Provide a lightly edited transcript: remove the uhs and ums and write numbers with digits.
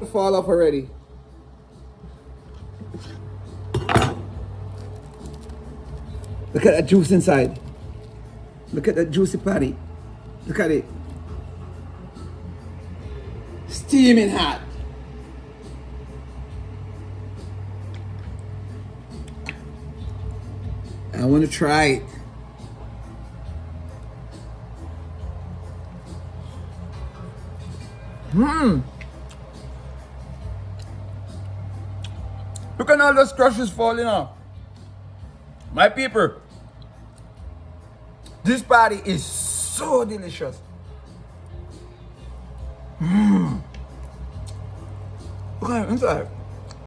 fall off already. Look at that juice inside. Look at that juicy patty. Look at it. Steaming hot. I want to try it. Look at all those crushes falling off. My people, this patty is so delicious. Look at it inside.